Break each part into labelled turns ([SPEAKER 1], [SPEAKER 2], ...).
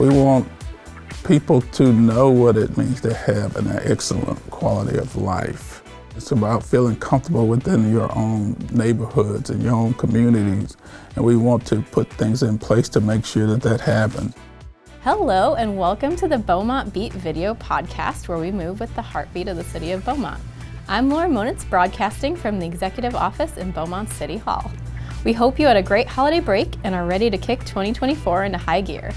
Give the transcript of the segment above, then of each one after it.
[SPEAKER 1] We want people to know what it means to have an excellent quality of life. It's about feeling comfortable within your own neighborhoods and your own communities, and we want to put things in place to make sure that that happens.
[SPEAKER 2] Hello and welcome to the Beaumont Beat video podcast, where we move with the heartbeat of the city of Beaumont. I'm Laura Monitz, broadcasting from the Executive Office in Beaumont City Hall. We hope you had a great holiday break and are ready to kick 2024 into high gear.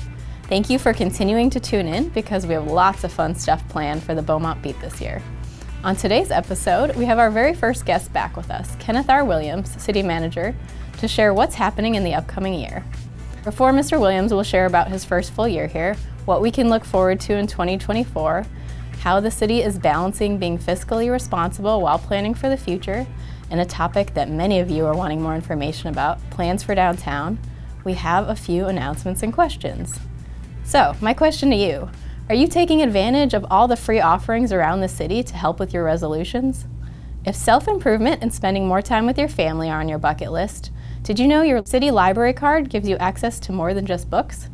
[SPEAKER 2] Thank you for continuing to tune in, because we have lots of fun stuff planned for the Beaumont Beat this year. On today's episode, we have our very first guest back with us, Kenneth R. Williams, City Manager, to share what's happening in the upcoming year. Before Mr. Williams will share about his first full year here, what we can look forward to in 2024, how the city is balancing being fiscally responsible while planning for the future, and a topic that many of you are wanting more information about, plans for downtown, we have a few announcements and questions. So, my question to you, are you taking advantage of all the free offerings around the city to help with your resolutions? If self-improvement and spending more time with your family are on your bucket list, did you know your city library card gives you access to more than just books?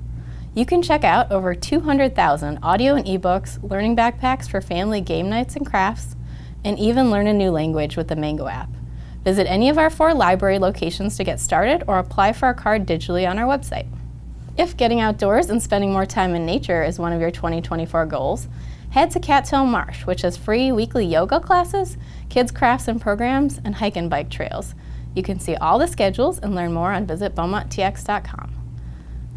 [SPEAKER 2] You can check out over 200,000 audio and ebooks, learning backpacks for family game nights and crafts, and even learn a new language with the Mango app. Visit any of our 4 library locations to get started, or apply for our card digitally on our website. If getting outdoors and spending more time in nature is one of your 2024 goals, head to Cattail Marsh, which has free weekly yoga classes, kids crafts and programs, and hike and bike trails. You can see all the schedules and learn more on visitbeaumonttx.com.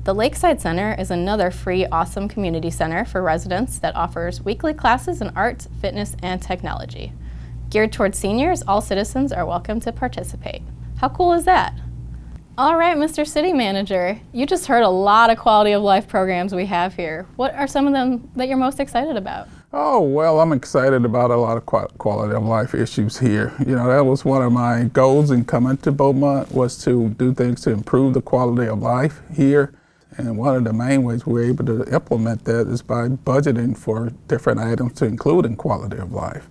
[SPEAKER 2] The Lakeside Center is another free, awesome community center for residents that offers weekly classes in arts, fitness, and technology. Geared towards seniors, all citizens are welcome to participate. How cool is that? All right, Mr. City Manager, you just heard a lot of quality of life programs we have here. What are some of them that you're most excited about?
[SPEAKER 1] Oh, well, I'm excited about a lot of quality of life issues here. You know, that was one of my goals in coming to Beaumont, was to do things to improve the quality of life here. And one of the main ways we're able to implement that is by budgeting for different items to include in quality of life.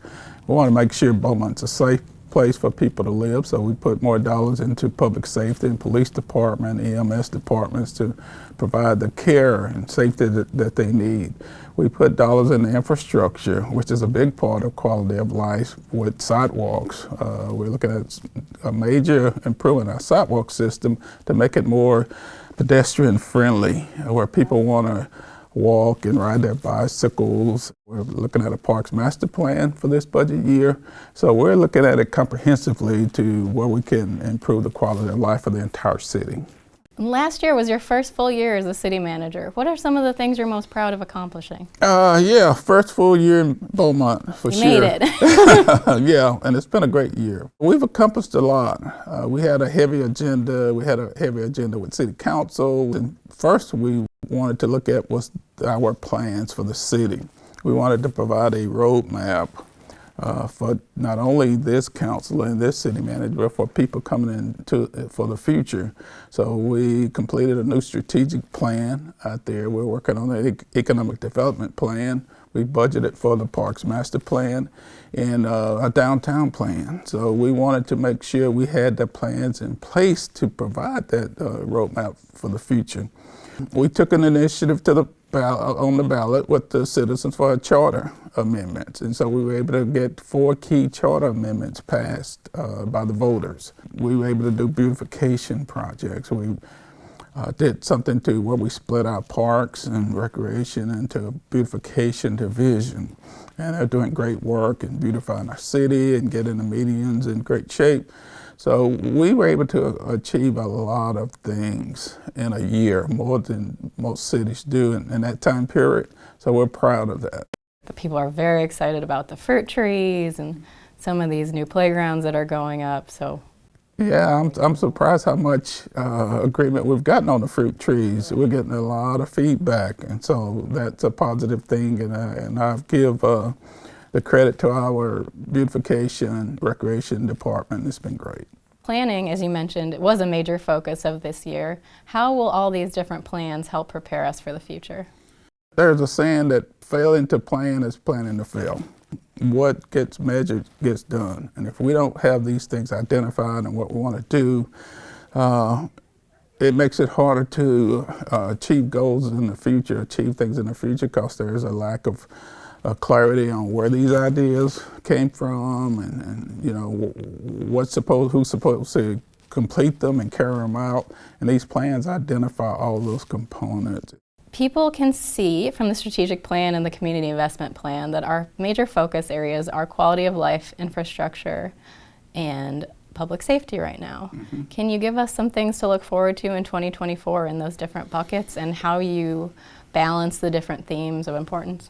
[SPEAKER 1] We want to make sure Beaumont's a safe place for people to live, so we put more dollars into public safety and police department, EMS departments, to provide the care and safety that they need. We put dollars in the infrastructure, which is a big part of quality of life, with sidewalks. We're looking at a major improvement in our sidewalk system to make it more pedestrian friendly, where people want to walk and ride their bicycles. We're looking at a parks master plan for this budget year. So we're looking at it comprehensively to where we can improve the quality of life of the entire city.
[SPEAKER 2] Last year was your first full year as a city manager. What are some of the things you're most proud of accomplishing?
[SPEAKER 1] Yeah, first full year in Beaumont, for sure.
[SPEAKER 2] You made it.
[SPEAKER 1] Yeah, and it's been a great year. We've accomplished a lot. We had a heavy agenda. We had a heavy agenda with City Council. And first we wanted to look at was our plans for the city. We wanted to provide a roadmap for not only this council and this city manager, but for people coming into for the future. So we completed a new strategic plan out there. We're working on an economic development plan. We budgeted for the parks master plan and a downtown plan. So we wanted to make sure we had the plans in place to provide that roadmap for the future. We took an initiative to on the ballot with the citizens for a charter amendment. And so we were able to get 4 key charter amendments passed by the voters. We were able to do beautification projects. We did something to where we split our parks and recreation into beautification division. And they're doing great work in beautifying our city and getting the medians in great shape. So we were able to achieve a lot of things in a year, more than most cities do in that time period. So we're proud of that.
[SPEAKER 2] The people are very excited about the fruit trees and some of these new playgrounds that are going up. So,
[SPEAKER 1] yeah, I'm surprised how much agreement we've gotten on the fruit trees. We're getting a lot of feedback, and so that's a positive thing. And I give the credit to our beautification recreation department. It's been great.
[SPEAKER 2] Planning, as you mentioned, was a major focus of this year. How will all these different plans help prepare us for the future?
[SPEAKER 1] There's a saying that failing to plan is planning to fail. What gets measured gets done. And if we don't have these things identified and what we want to do, it makes it harder to achieve goals in the future, achieve things in the future, because there is a lack of clarity on where these ideas came from, and you know, who's supposed to complete them and carry them out. And these plans identify all those components.
[SPEAKER 2] People can see from the strategic plan and the community investment plan that our major focus areas are quality of life, infrastructure, and public safety right now. Mm-hmm. Can you give us some things to look forward to in 2024 in those different buckets, and how you balance the different themes of importance?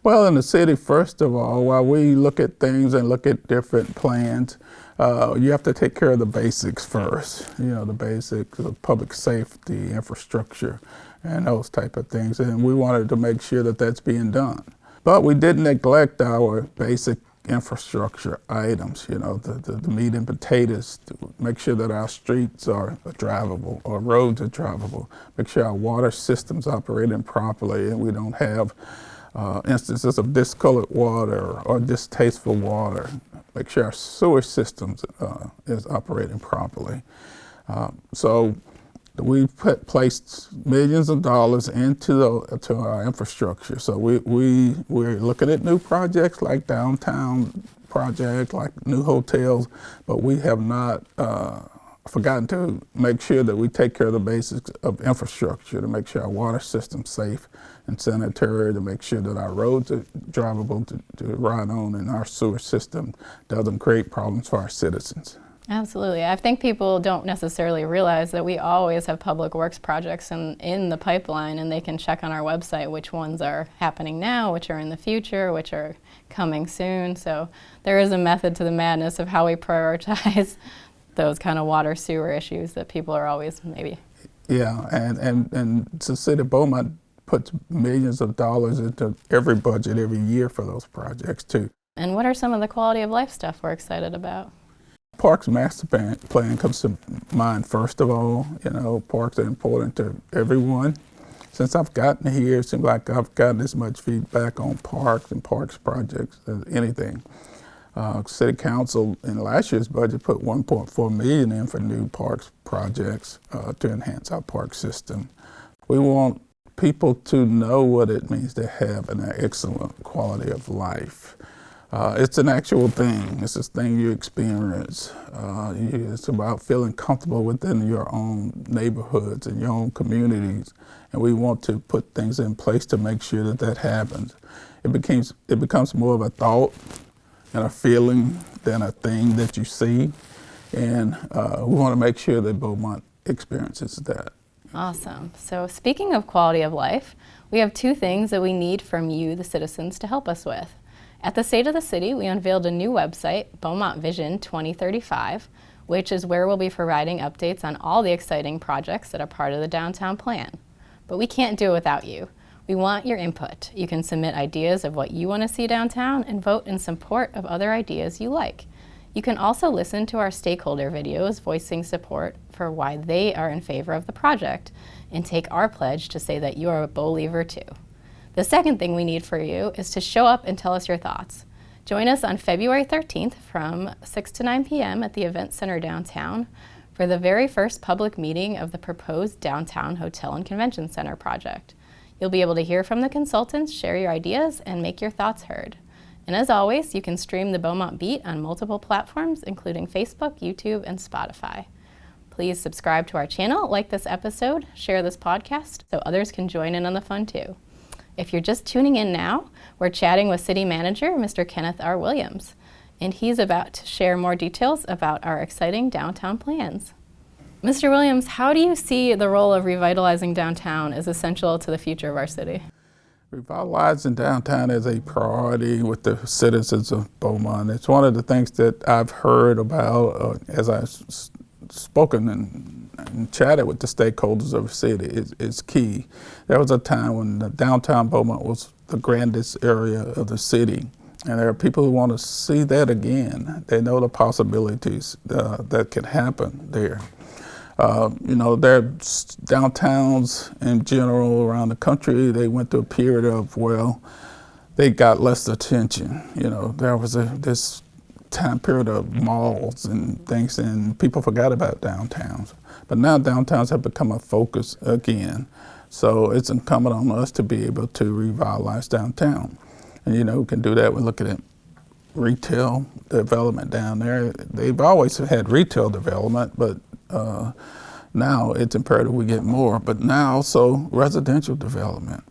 [SPEAKER 1] Well, in the city, first of all, while we look at things and look at different plans, you have to take care of the basics first. You know, the basics of public safety, infrastructure, and those type of things. And we wanted to make sure that that's being done. But we didn't neglect our basic infrastructure items, you know, the meat and potatoes, to make sure that our streets are drivable, or roads are drivable, make sure our water systems operating properly, and we don't have instances of discolored water or distasteful water. Make sure our sewer systems is operating properly. So we placed millions of dollars into our infrastructure. So we're looking at new projects like downtown projects, like new hotels, but we have not forgotten to make sure that we take care of the basics of infrastructure, to make sure our water system's safe and sanitary, to make sure that our roads are drivable to ride on, and our sewer system doesn't create problems for our citizens.
[SPEAKER 2] Absolutely. I think people don't necessarily realize that we always have public works projects in the pipeline, and they can check on our website which ones are happening now, which are in the future, which are coming soon. So there is a method to the madness of how we prioritize those kind of water sewer issues that people are always maybe.
[SPEAKER 1] Yeah, and the city of Beaumont puts millions of dollars into every budget every year for those projects too.
[SPEAKER 2] And what are some of the quality of life stuff we're excited about?
[SPEAKER 1] Parks master plan comes to mind first of all. You know, parks are important to everyone. Since I've gotten here, it seems like I've gotten as much feedback on parks and parks projects as anything. City Council in last year's budget put $1.4 million in for new parks projects to enhance our park system. We want people to know what it means to have an excellent quality of life. It's an actual thing. It's this thing you experience. It's about feeling comfortable within your own neighborhoods and your own communities. And we want to put things in place to make sure that that happens. It becomes more of a thought and a feeling than a thing that you see. And we want to make sure that Beaumont experiences that.
[SPEAKER 2] Awesome. So speaking of quality of life, we have two things that we need from you, the citizens, to help us with. At the State of the City, we unveiled a new website, Beaumont Vision 2035, which is where we'll be providing updates on all the exciting projects that are part of the downtown plan. But we can't do it without you. We want your input. You can submit ideas of what you want to see downtown and vote in support of other ideas you like. You can also listen to our stakeholder videos voicing support for why they are in favor of the project, and take our pledge to say that you are a Believer too. The second thing we need for you is to show up and tell us your thoughts. Join us on February 13th from 6 to 9 p.m. at the Event Center downtown for the very first public meeting of the proposed Downtown Hotel and Convention Center project. You'll be able to hear from the consultants, share your ideas, and make your thoughts heard. And as always, you can stream the Beaumont Beat on multiple platforms, including Facebook, YouTube, and Spotify. Please subscribe to our channel, like this episode, share this podcast so others can join in on the fun too. If you're just tuning in now, we're chatting with City Manager, Mr. Kenneth R. Williams, and he's about to share more details about our exciting downtown plans. Mr. Williams, how do you see the role of revitalizing downtown as essential to the future of our city?
[SPEAKER 1] Revitalizing downtown is a priority with the citizens of Beaumont. It's one of the things that I've heard about as I've spoken and chatted with the stakeholders of the city. It's key. There was a time when the downtown Beaumont was the grandest area of the city, and there are people who want to see that again. They know the possibilities that can happen there. You know, there are downtowns in general around the country. They went through a period of, well, they got less attention. You know, there was this time period of malls and things, and people forgot about downtowns. But now downtowns have become a focus again. So it's incumbent on us to be able to revitalize downtown. And we can do that. We're looking at retail development down there. They've always had retail development, but now it's imperative we get more. But now also residential development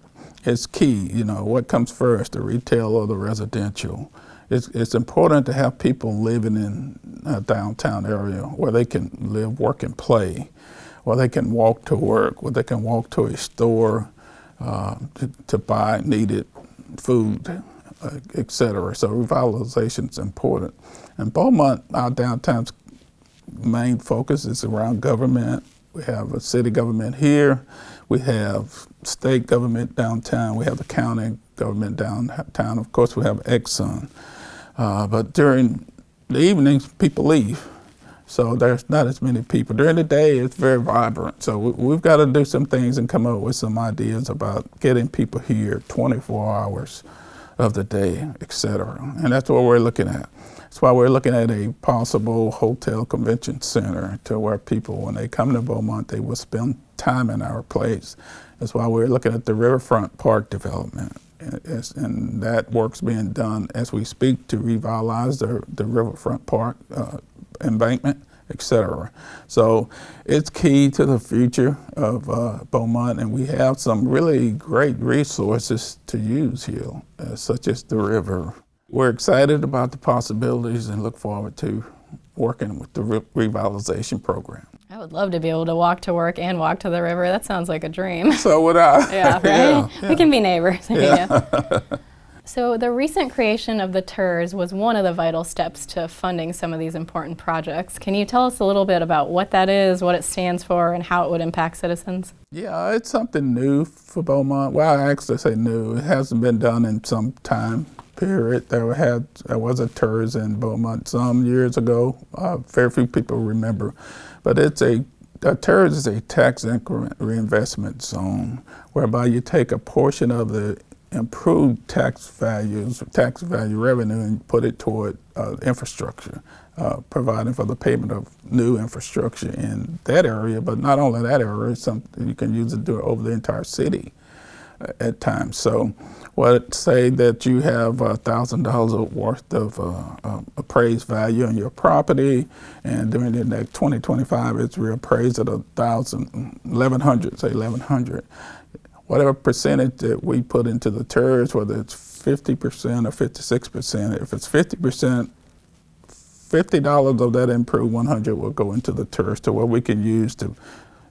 [SPEAKER 1] is key. What comes first, the retail or the residential? It's important to have people living in a downtown area where they can live, work, and play, where they can walk to work, where they can walk to a store to buy needed food, etc. So revitalization is important. And Beaumont, our downtown's main focus is around government. We have a city government here. We have state government downtown. We have the county government downtown. Of course, we have Exxon. But during the evenings, people leave. So there's not as many people. During the day, it's very vibrant. So we've got to do some things and come up with some ideas about getting people here 24 hours of the day, et cetera. And that's what we're looking at. That's why we're looking at a possible hotel convention center to where people, when they come to Beaumont, they will spend time in our place. That's why we're looking at the riverfront park development. And that work's being done as we speak to revitalize the riverfront park embankment, et cetera. So it's key to the future of Beaumont, and we have some really great resources to use here, such as the river. We're excited about the possibilities and look forward to working with the revitalization program.
[SPEAKER 2] I would love to be able to walk to work and walk to the river. That sounds like a dream.
[SPEAKER 1] So would I.
[SPEAKER 2] Yeah, right?
[SPEAKER 1] Yeah.
[SPEAKER 2] We can be neighbors.
[SPEAKER 1] Yeah.
[SPEAKER 2] So the recent creation of the TIRZ was one of the vital steps to funding some of these important projects. Can you tell us a little bit about what that is, what it stands for, and how it would impact citizens?
[SPEAKER 1] Yeah, it's something new for Beaumont. Well, I actually say new. It hasn't been done in some time period. There was a TIRZ in Beaumont some years ago. Very few people remember. But a TIRZ is a tax increment reinvestment zone, whereby you take a portion of the improved tax value revenue and put it toward infrastructure, providing for the payment of new infrastructure in that area. But not only that area, it's something you can use it over the entire city at times. So say that you have $1,000 worth of appraised value on your property, and during the next 2025 it's reappraised at $1,100, say $1,100. Whatever percentage that we put into the TIRZ, whether it's 50% or 56%, if it's 50%, $50 of that improved 100 will go into the TIRZ to where we can use to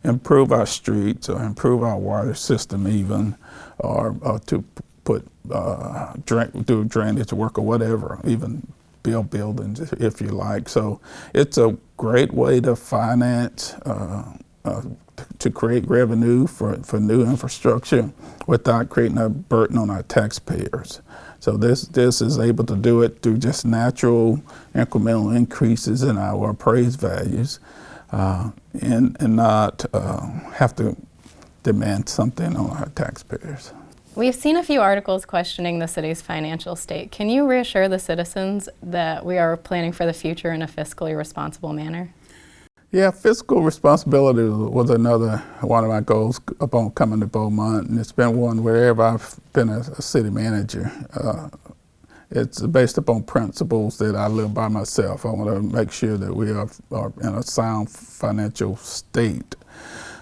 [SPEAKER 1] improve our streets or improve our water system even, or to put do drainage work or whatever, even build buildings if you like. So it's a great way to finance, to create revenue for new infrastructure without creating a burden on our taxpayers. So this is able to do it through just natural incremental increases in our appraised values, and not have to demand something on our taxpayers.
[SPEAKER 2] We've seen a few articles questioning the city's financial state. Can you reassure the citizens that we are planning for the future in a fiscally responsible manner?
[SPEAKER 1] Yeah, fiscal responsibility was another one of my goals upon coming to Beaumont, and it's been one wherever I've been a city manager. It's based upon principles that I live by myself. I want to make sure that we are in a sound financial state.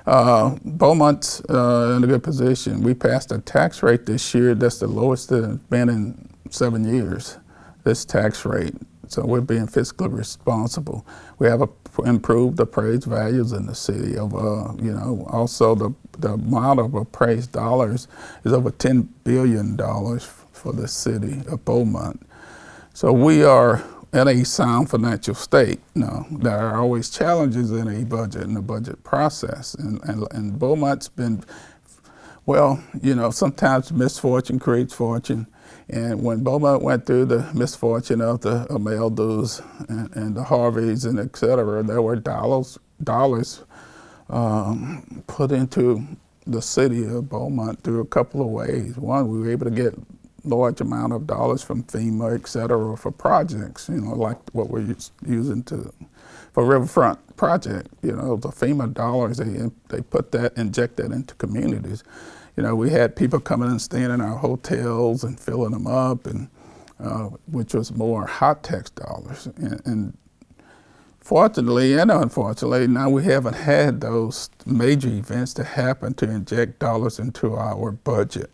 [SPEAKER 1] Beaumont's in a good position. We passed a tax rate this year that's the lowest that it's been in 7 years, this tax rate. So we're being fiscally responsible. We have improved appraised values in the city. Also the amount of appraised dollars is over $10 billion for the city of Beaumont. So we are in a sound financial state. Now, there are always challenges in a budget and the budget process. And Beaumont's been, sometimes misfortune creates fortune. And when Beaumont went through the misfortune of the Ameldos and the Harveys and et cetera, there were dollars put into the city of Beaumont through a couple of ways. One, we were able to get large amount of dollars from FEMA, et cetera, for projects, like what we're using for Riverfront project. The FEMA dollars, they inject that into communities. We had people coming and staying in our hotels and filling them up, and which was more hot tax dollars. And fortunately and unfortunately, now we haven't had those major events to happen to inject dollars into our budget,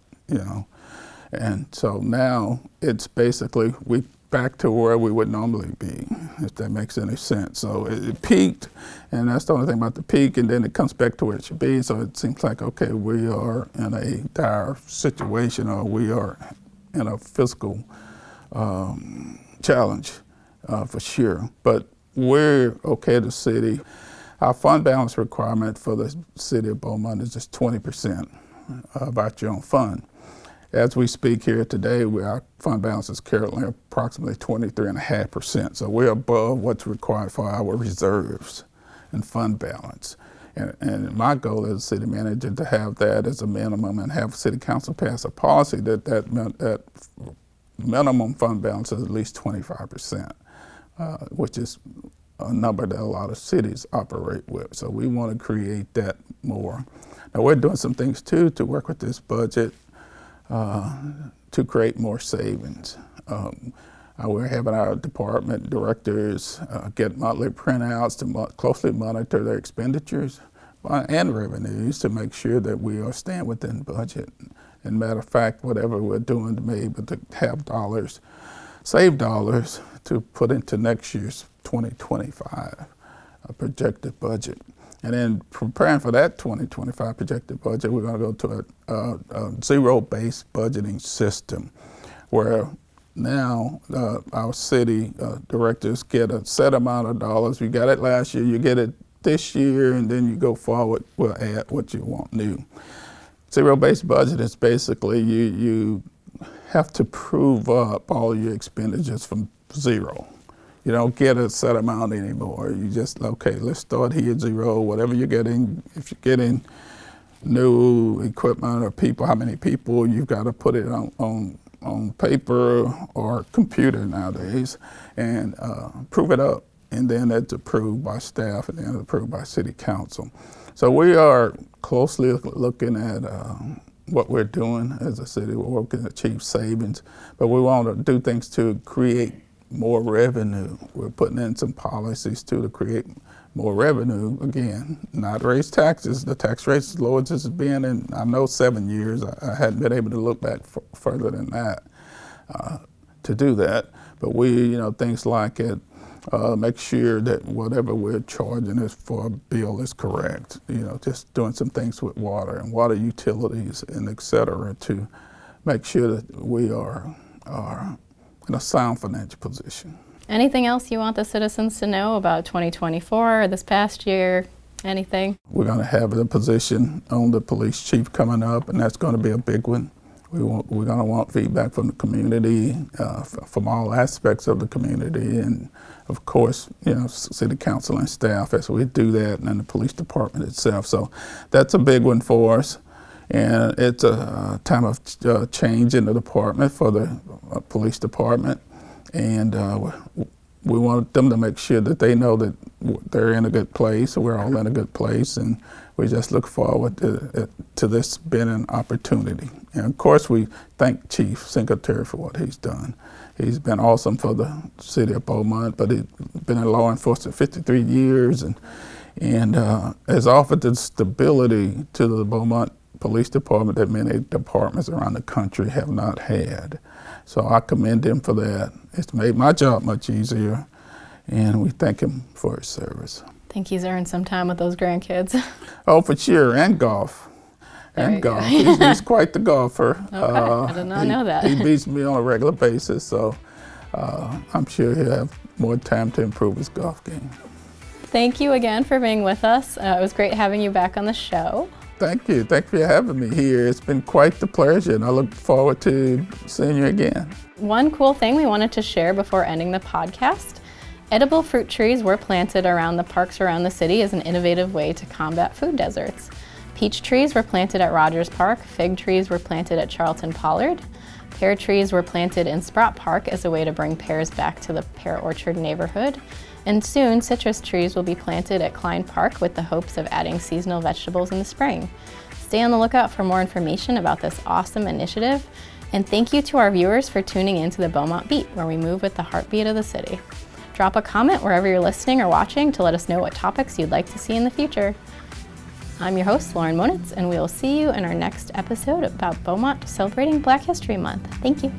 [SPEAKER 1] And so now it's basically we back to where we would normally be, if that makes any sense. So it peaked, and that's the only thing about the peak, and then it comes back to where it should be. So it seems like, okay, we are in a dire situation, or we are in a fiscal challenge for sure. But we're okay, the city. Our fund balance requirement for the city of Beaumont is just 20% of our general fund. As we speak here today, our fund balance is currently approximately 23.5%. So we're above what's required for our reserves and fund balance. And my goal as a city manager to have that as a minimum, and have city council pass a policy that minimum fund balance is at least 25%, which is a number that a lot of cities operate with. So we want to create that more. Now we're doing some things too to work with this budget to create more savings. We're having our department directors get monthly printouts to closely monitor their expenditures and revenues to make sure that we are staying within budget. And matter of fact, whatever we're doing to be able to have dollars, save dollars to put into next year's 2025 projected budget. And then preparing for that 2025 projected budget, we're going to go to a zero-based budgeting system where now our city directors get a set amount of dollars. You got it last year, you get it this year, and then you go forward, we'll add what you want new. Zero-based budget is basically you have to prove up all your expenditures from zero. You don't get a set amount anymore. You just, okay, let's start here at zero, whatever you're getting. If you're getting new equipment or people, how many people, you've got to put it on paper or computer nowadays and prove it up. And then it's approved by staff and then approved by city council. So we are closely looking at what we're doing as a city. We're working to achieve savings, but we want to do things to create more revenue. We're putting in some policies too to create more revenue. Again, not raise taxes. The tax rate is low as it's been in, I know, 7 years. I hadn't been able to look back further than that to do that. But we, things like it, make sure that whatever we're charging is for a bill is correct. Just doing some things with water and water utilities and et cetera to make sure that we are in a sound financial position.
[SPEAKER 2] Anything else you want the citizens to know about 2024 or this past year? Anything?
[SPEAKER 1] We're going to have a position on the police chief coming up, and that's going to be a big one. We're going to want feedback from the community, from all aspects of the community, and of course, city council and staff as we do that, and then the police department itself. So that's a big one for us. And it's a time of change in the department for the police department. And we want them to make sure that they know that they're in a good place. We're all in a good place. And we just look forward to this being an opportunity. And of course, we thank Chief Singletary for what he's done. He's been awesome for the city of Beaumont, but he's been in law enforcement 53 years and has offered the stability to the Beaumont Police Department that many departments around the country have not had. So I commend him for that. It's made my job much easier, and we thank him for his service.
[SPEAKER 2] I think he's earned some time with those grandkids.
[SPEAKER 1] Oh, for sure, and golf. And golf. He's quite the golfer.
[SPEAKER 2] Okay, I did not know that.
[SPEAKER 1] He beats me on a regular basis, so I'm sure he'll have more time to improve his golf game.
[SPEAKER 2] Thank you again for being with us. It was great having you back on the show.
[SPEAKER 1] Thank you. Thank you for having me here. It's been quite the pleasure, and I look forward to seeing you again.
[SPEAKER 2] One cool thing we wanted to share before ending the podcast: edible fruit trees were planted around the parks around the city as an innovative way to combat food deserts. Peach trees were planted at Rogers Park, fig trees were planted at Charlton Pollard, pear trees were planted in Sprott Park as a way to bring pears back to the pear orchard neighborhood, and soon citrus trees will be planted at Klein Park with the hopes of adding seasonal vegetables in the spring. Stay on the lookout for more information about this awesome initiative, and thank you to our viewers for tuning into the Beaumont Beat, where we move with the heartbeat of the city. Drop a comment wherever you're listening or watching to let us know what topics you'd like to see in the future. I'm your host, Lauren Monitz, and we will see you in our next episode about Beaumont celebrating Black History Month. Thank you.